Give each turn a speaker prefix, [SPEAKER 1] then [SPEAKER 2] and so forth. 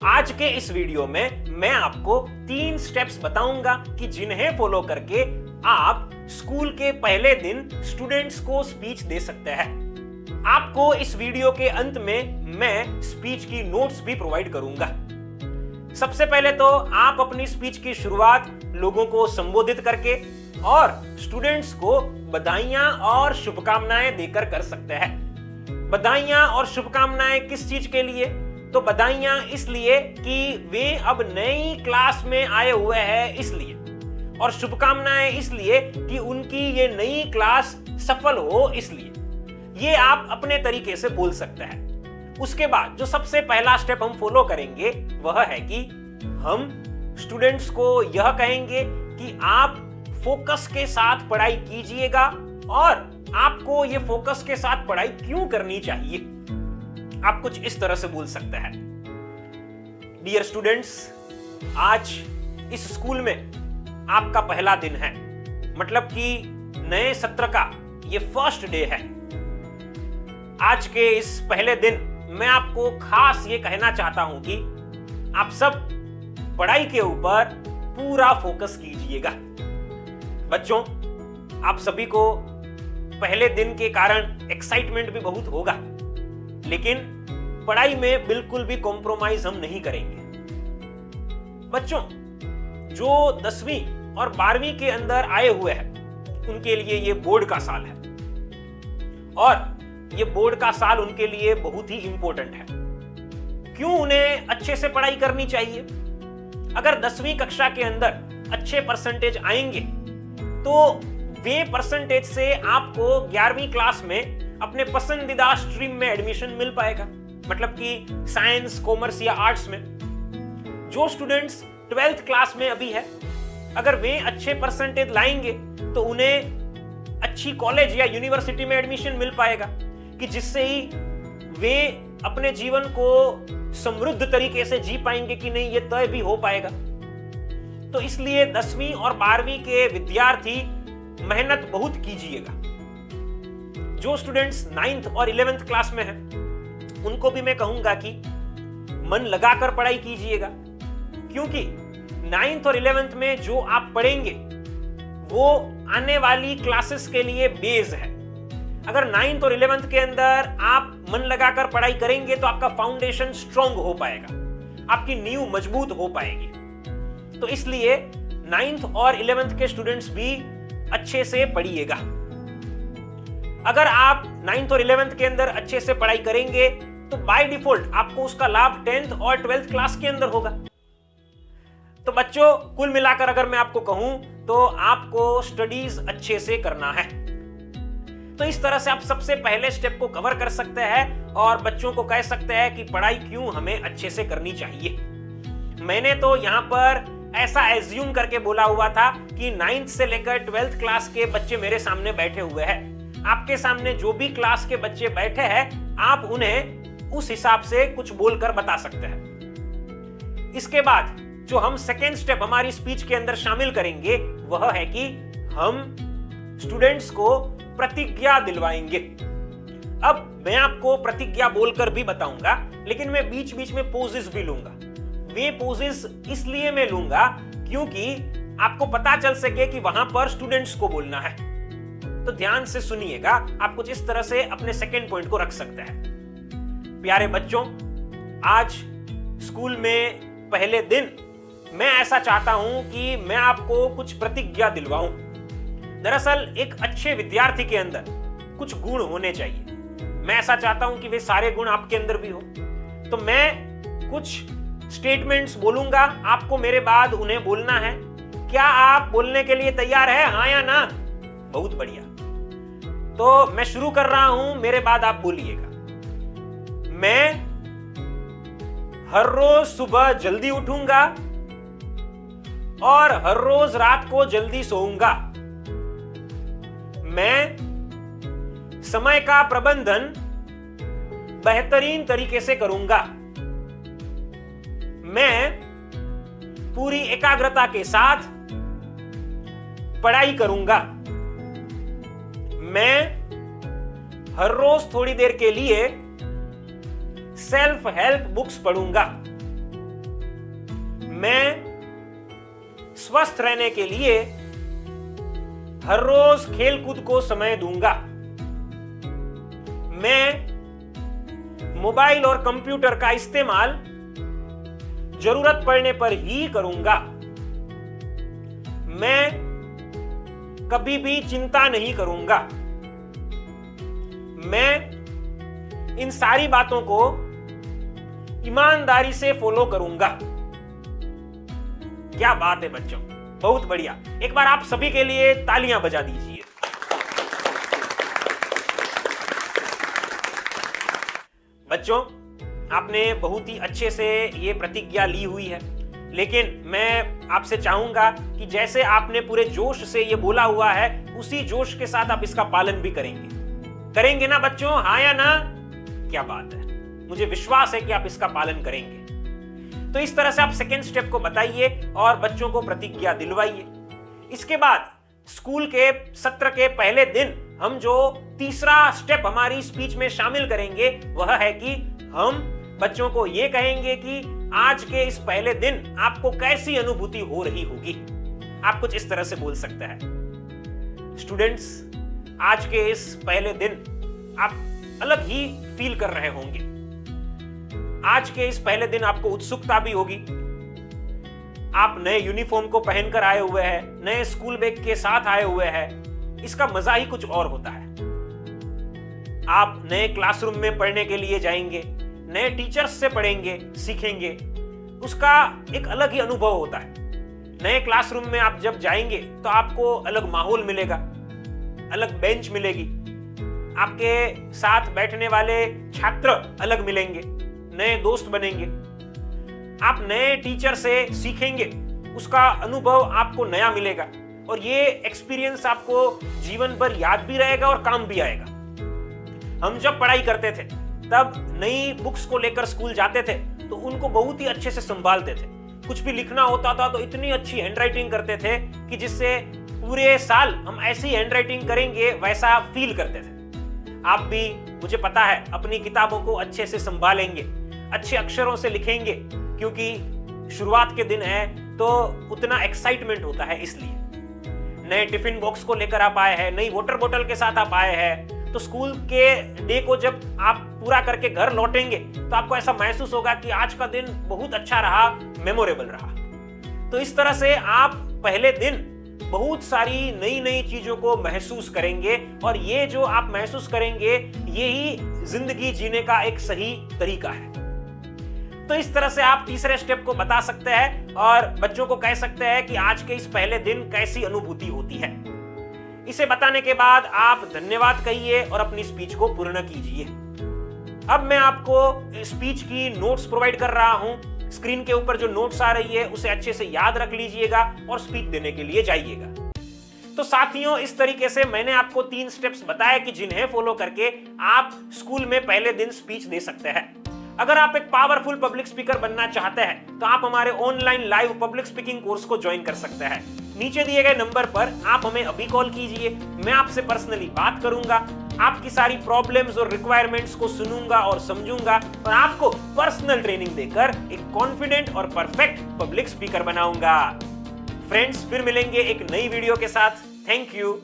[SPEAKER 1] आज के इस वीडियो में मैं आपको 3 स्टेप्स बताऊंगा कि जिन्हें फॉलो करके आप स्कूल के पहले दिन स्टूडेंट्स को स्पीच दे सकते हैं। आपको इस वीडियो के अंत में मैं स्पीच की नोट्स भी प्रोवाइड करूंगा। सबसे पहले तो आप अपनी स्पीच की शुरुआत लोगों को संबोधित करके और स्टूडेंट्स को बधाइयां और शुभकामनाएं देकर कर सकते हैं। बधाइयां और शुभकामनाएं किस चीज के लिए? तो बधाइयां इसलिए कि वे अब नई क्लास में आए हुए हैं इसलिए, और शुभकामनाएं इसलिए कि उनकी ये नई क्लास सफल हो इसलिए। ये आप अपने तरीके से बोल सकते हैं। उसके बाद जो सबसे पहला स्टेप हम फॉलो करेंगे वह है कि हम स्टूडेंट्स को यह कहेंगे कि आप फोकस के साथ पढ़ाई कीजिएगा और आपको ये फोकस के साथ पढ़ाई क्यों करनी चाहिए। आप कुछ इस तरह से बोल सकते हैं। डियर स्टूडेंट्स, आज इस स्कूल में आपका पहला दिन है, मतलब कि नए सत्र का ये फर्स्ट डे है। आज के इस पहले दिन मैं आपको खास ये कहना चाहता हूं कि आप सब पढ़ाई के ऊपर पूरा फोकस कीजिएगा। बच्चों, आप सभी को पहले दिन के कारण एक्साइटमेंट भी बहुत होगा, लेकिन पढ़ाई में बिल्कुल भी कॉम्प्रोमाइज हम नहीं करेंगे। बच्चों, जो 10वीं और 12वीं के अंदर आए हुए हैं उनके लिए ये बोर्ड का साल है और ये बोर्ड का साल उनके लिए बहुत ही इंपॉर्टेंट है। क्यों उन्हें अच्छे से पढ़ाई करनी चाहिए? अगर 10वीं कक्षा के अंदर अच्छे परसेंटेज आएंगे तो वे परसेंटेज से आपको 11वीं क्लास में अपने पसंदीदा स्ट्रीम में एडमिशन मिल पाएगा, मतलब कि साइंस, कॉमर्स या आर्ट्स में। जो स्टूडेंट्स 12th क्लास में अभी है, अगर वे अच्छे परसेंटेज लाएंगे तो उन्हें अच्छी कॉलेज या यूनिवर्सिटी में एडमिशन मिल पाएगा, कि जिससे ही वे अपने जीवन को समृद्ध तरीके से जी पाएंगे कि नहीं, ये तय भी हो पाएगा। तो इसलिए 10वीं और 12वीं के विद्यार्थी मेहनत बहुत कीजिएगा। जो स्टूडेंट्स 9th और 11th क्लास में हैं, उनको भी मैं कहूंगा कि मन लगाकर पढ़ाई कीजिएगा, क्योंकि 9th और 11th में जो आप पढ़ेंगे वो आने वाली क्लासेस के लिए बेस है। अगर 9th और 11th के अंदर आप मन लगाकर पढ़ाई करेंगे तो आपका फाउंडेशन स्ट्रांग हो पाएगा, आपकी नींव मजबूत हो पाएगी। तो इसलिए 9th और 11th के स्टूडेंट्स भी अच्छे से पढ़िएगा। अगर आप 9th और 11th के अंदर अच्छे से पढ़ाई करेंगे तो बाय डिफॉल्ट आपको उसका लाभ 10th और 12th क्लास के अंदर होगा। तो बच्चों, कुल मिलाकर अगर मैं आपको कहूं तो आपको स्टडीज अच्छे से करना है। तो इस तरह से आप सबसे पहले स्टेप को कवर कर सकते हैं और बच्चों को कह सकते हैं कि पढ़ाई क्यों हमें अच्छे से करनी चाहिए। मैंने तो यहां पर ऐसा एज्यूम करके बोला हुआ था कि 9th से लेकर 12th क्लास के बच्चे मेरे सामने बैठे हुए हैं। आपके सामने जो भी क्लास के बच्चे बैठे हैं, आप उन्हें उस हिसाब से कुछ बोलकर बता सकते हैं। इसके बाद जो हम सेकेंड स्टेप हमारी स्पीच के अंदर शामिल करेंगे वह है कि हम स्टूडेंट्स को प्रतिज्ञा दिलवाएंगे। अब मैं आपको प्रतिज्ञा बोलकर भी बताऊंगा, लेकिन मैं बीच बीच में पोजेस भी लूंगा। वे पोजेस इसलिए मैं लूंगा क्योंकि आपको पता चल सके कि वहां पर स्टूडेंट्स को बोलना है। तो ध्यान से सुनिएगा, आप कुछ इस तरह से अपने सेकेंड पॉइंट को रख सकते हैं। प्यारे बच्चों, आज स्कूल में पहले दिन मैं ऐसा चाहता हूं कि मैं आपको कुछ प्रतिज्ञा दिलवाऊं। दरअसल एक अच्छे विद्यार्थी के अंदर कुछ गुण होने चाहिए। मैं ऐसा चाहता हूं कि वे सारे गुण आपके अंदर भी हो। तो मैं कुछ स्टेटमेंट्स बोलूंगा, आपको मेरे बाद उन्हें बोलना है। क्या आप बोलने के लिए तैयार है? हाँ या ना? बहुत बढ़िया। तो मैं शुरू कर रहा हूं, मेरे बाद आप बोलिएगा। मैं हर रोज सुबह जल्दी उठूंगा और हर रोज रात को जल्दी सोऊंगा। मैं समय का प्रबंधन बेहतरीन तरीके से करूंगा। मैं पूरी एकाग्रता के साथ पढ़ाई करूंगा। मैं हर रोज थोड़ी देर के लिए सेल्फ हेल्प बुक्स पढ़ूंगा। मैं स्वस्थ रहने के लिए हर रोज खेलकूद को समय दूंगा। मैं मोबाइल और कंप्यूटर का इस्तेमाल जरूरत पड़ने पर ही करूंगा। मैं कभी भी चिंता नहीं करूंगा। मैं इन सारी बातों को ईमानदारी से फॉलो करूंगा। क्या बात है बच्चों, बहुत बढ़िया। एक बार आप सभी के लिए तालियां बजा दीजिए। बच्चों, आपने बहुत ही अच्छे से ये प्रतिज्ञा ली हुई है, लेकिन मैं आपसे चाहूंगा कि जैसे आपने पूरे जोश से ये बोला हुआ है, उसी जोश के साथ आप इसका पालन भी करेंगे ना बच्चों? हाँ या ना? क्या बात है, मुझे विश्वास है कि आप इसका पालन करेंगे। तो इस तरह से आप सेकेंड स्टेप को बताइए और बच्चों को प्रतिज्ञा दिलवाइए। इसके बाद स्कूल के सत्र के पहले दिन हम जो तीसरा स्टेप हमारी स्पीच में शामिल करेंगे वह है कि हम बच्चों को यह कहेंगे कि आज के इस पहले दिन आपको कैसी अनुभूति हो रही होगी। आप कुछ इस तरह से बोल सकते हैं, स्टूडेंट्स, आज के इस पहले दिन आप अलग ही फील कर रहे होंगे। आज के इस पहले दिन आपको उत्सुकता भी होगी। आप नए यूनिफॉर्म को पहनकर आए हुए हैं, नए स्कूल बैग के साथ आए हुए हैं। इसका मजा ही कुछ और होता है। आप नए क्लासरूम में पढ़ने के लिए जाएंगे, नए टीचर्स से पढ़ेंगे, सीखेंगे। उसका एक अलग ही अनुभव होता है। नए क्लासरूम में आप जब जाएंगे तो आपको अलग माहौल मिलेगा, अलग बेंच मिलेगी, आपके साथ बैठने वाले छात्र अलग मिलेंगे, नए दोस्त बनेंगे। आप नए टीचर से सीखेंगे, उसका अनुभव आपको नया मिलेगा और ये एक्सपीरियंस आपको जीवन भर याद भी रहेगा और काम भी आएगा। हम जब पढ़ाई करते थे तब नई बुक्स को लेकर स्कूल जाते थे तो उनको बहुत ही अच्छे से संभालते थे। कुछ भी लिखना होता था तो इतनी अच्छी हैंडराइटिंग करते थे कि जिससे पूरे साल हम ऐसी हैंडराइटिंग करेंगे वैसा फील करते थे। आप भी, मुझे पता है, अपनी किताबों को अच्छे से संभालेंगे, अच्छे अक्षरों से लिखेंगे, क्योंकि शुरुआत के दिन है तो उतना एक्साइटमेंट होता है। इसलिए नए टिफिन बॉक्स को लेकर आप आए हैं, नई वाटर बोतल के साथ आप आए हैं, तो स्कूल के डे को जब आप पूरा करके घर लौटेंगे तो आपको ऐसा महसूस होगा कि आज का दिन बहुत अच्छा रहा, मेमोरेबल रहा। तो इस तरह से आप पहले दिन बहुत सारी नई नई चीजों को महसूस करेंगे और ये जो आप महसूस करेंगे यही जिंदगी जीने का एक सही तरीका है। तो इस तरह से आप तीसरे स्टेप को बता सकते हैं और बच्चों को कह सकते हैं कि आज के इस पहले दिन कैसी अनुभूति होती है। इसे बताने के बाद आप धन्यवाद कहिए और अपनी स्पीच को पूर्ण कीजिए। अब मैं आपको स्पीच की नोट्स प्रोवाइड कर रहा हूं। स्क्रीन के ऊपर जो नोट्स आ रही है उसे अच्छे से याद रख लीजिएगा और स्पीच देने के लिए जाइएगा। तो साथियों, इस तरीके से मैंने आपको 3 स्टेप्स बताए कि जिन्हें फॉलो करके आप स्कूल में पहले दिन स्पीच दे सकते हैं। अगर आप एक पावरफुल पब्लिक स्पीकर बनना चाहते हैं तो आप हमारे online live public speaking course को ज्वाइन कर सकते हैं। नीचे दिए गए नंबर पर आप हमें अभी कॉल कीजिए, मैं आपसे पर्सनली बात करूंगा, आपकी सारी प्रॉब्लम्स और रिक्वायरमेंट्स को सुनूंगा और समझूंगा और आपको पर्सनल ट्रेनिंग देकर एक कॉन्फिडेंट और परफेक्ट पब्लिक स्पीकर बनाऊंगा। फ्रेंड्स, फिर मिलेंगे एक नई वीडियो के साथ। Thank you.